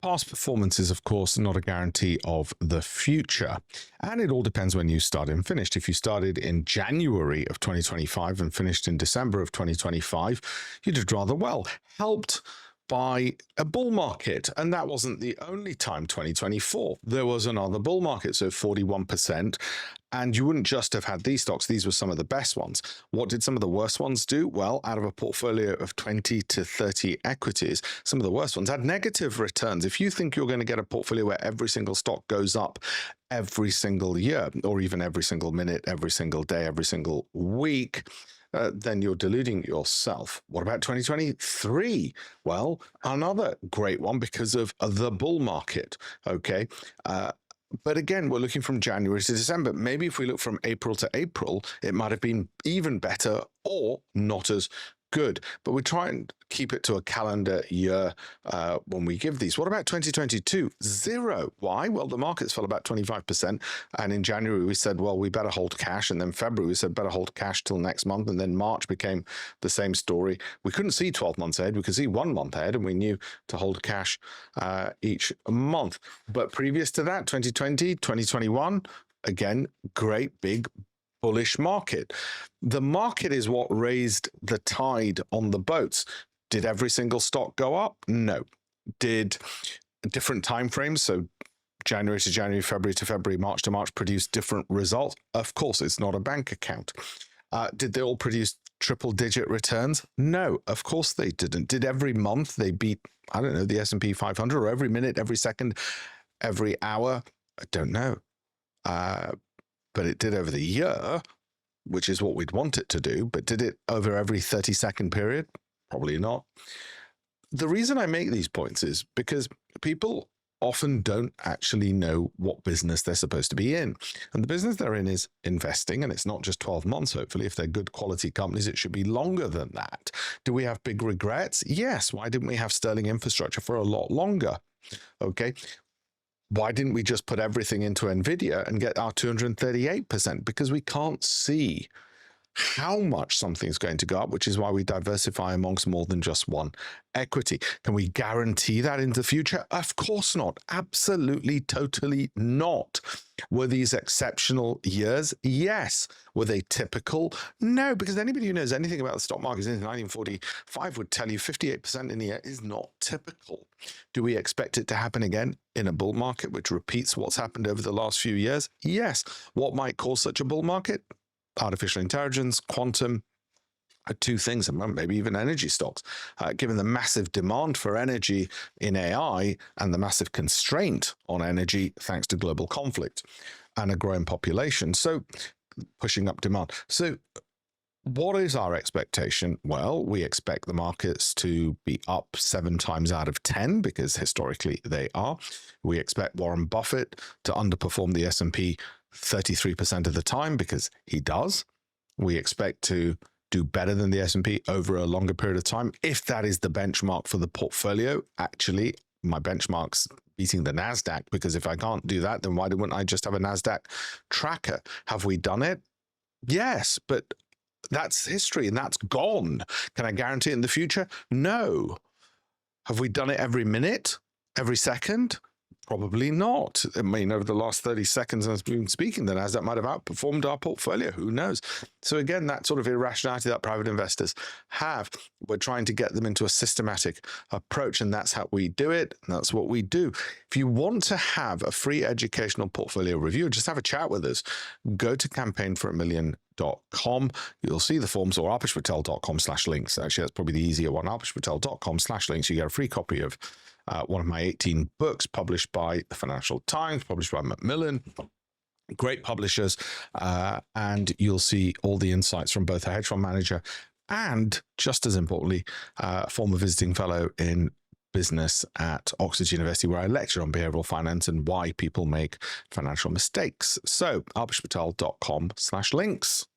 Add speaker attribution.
Speaker 1: Past performance is, of course, not a guarantee of the future. And it all depends when you started and finished. If you started in January of 2025 and finished in December of 2025, you did rather well, helped by a bull market. And that wasn't the only time, 2024. There was another bull market, so 41%. And you wouldn't just have had these stocks. These were some of the best ones. What did some of the worst ones do? Well, out of a portfolio of 20 to 30 equities, some of the worst ones had negative returns. If you think you're going to get a portfolio where every single stock goes up every single year, or even every single minute, every single day, every single week, then you're deluding yourself. What about 2023? Well, another great one because of the bull market, okay? But again, we're looking from January to December. Maybe if we look from April to April, it might have been even better or not as good. But we try and keep it to a calendar year when we give these. What about 2022? Zero. Why? Well, the markets fell about 25%. And in January, we said, well, we better hold cash. And then February, we said, better hold cash till next month. And then March became the same story. We couldn't see 12 months ahead. We could see 1 month ahead. And we knew to hold cash each month. But previous to that, 2020, 2021, again, great big bullish market. The market is what raised the tide on the boats. Did every single stock go up? No. Did different time frames, so January to January, February to February, March to March, produce different results? Of course, it's not a bank account. Did they all produce triple-digit returns? No, of course they didn't. Did every month they beat, I don't know, the S&P 500, or every minute, every second, every hour? I don't know. But it did over the year, which is what we'd want it to do. But did it over every 30-second period? Probably not. The reason I make these points is because people often don't actually know what business they're supposed to be in. And the business they're in is investing, and it's not just 12 months, hopefully. If they're good quality companies, it should be longer than that. Do we have big regrets? Yes. Why didn't we have sterling infrastructure for a lot longer? Okay. Why didn't we just put everything into NVIDIA and get our 238%? Because we can't see how much something's going to go up, which is why we diversify amongst more than just one equity. Can we guarantee that in the future? Of course not. Absolutely, totally not. Were these exceptional years? Yes. Were they typical? No, because anybody who knows anything about the stock market since 1945 would tell you 58% in the year is not typical. Do we expect it to happen again in a bull market, which repeats what's happened over the last few years? Yes. What might cause such a bull market? Artificial intelligence, quantum, two things, and maybe even energy stocks. Given the massive demand for energy in AI and the massive constraint on energy thanks to global conflict and a growing population, so pushing up demand. So what is our expectation? Well, we expect the markets to be up 7 times out of 10 because historically they are. We expect Warren Buffett to underperform the S&P 33% of the time because he does. We expect to do better than the S&P over a longer period of time. If that is the benchmark for the portfolio, actually, my benchmark's beating the NASDAQ, because if I can't do that, then why wouldn't I just have a NASDAQ tracker? Have we done it? Yes, but that's history and that's gone. Can I guarantee it in the future? No. Have we done it every minute, every second? Probably not. I mean, over the last 30 seconds as we've been speaking, the NASDAQ might have outperformed our portfolio. Who knows? So again, that sort of irrationality that private investors have, we're trying to get them into a systematic approach, and that's how we do it. And that's what we do. If you want to have a free educational portfolio review, just have a chat with us. Go to campaignforamillion.com. You'll see the forms, or alpeshpatel.com/links. Actually, that's probably the easier one. alpeshpatel.com/links. You get a free copy of one of my 18 books published by the Financial Times, published by Macmillan, great publishers, and you'll see all the insights from both a hedge fund manager and, just as importantly, a former visiting fellow in business at Oxford University, where I lecture on behavioral finance and why people make financial mistakes. So alpeshpatel.com/links.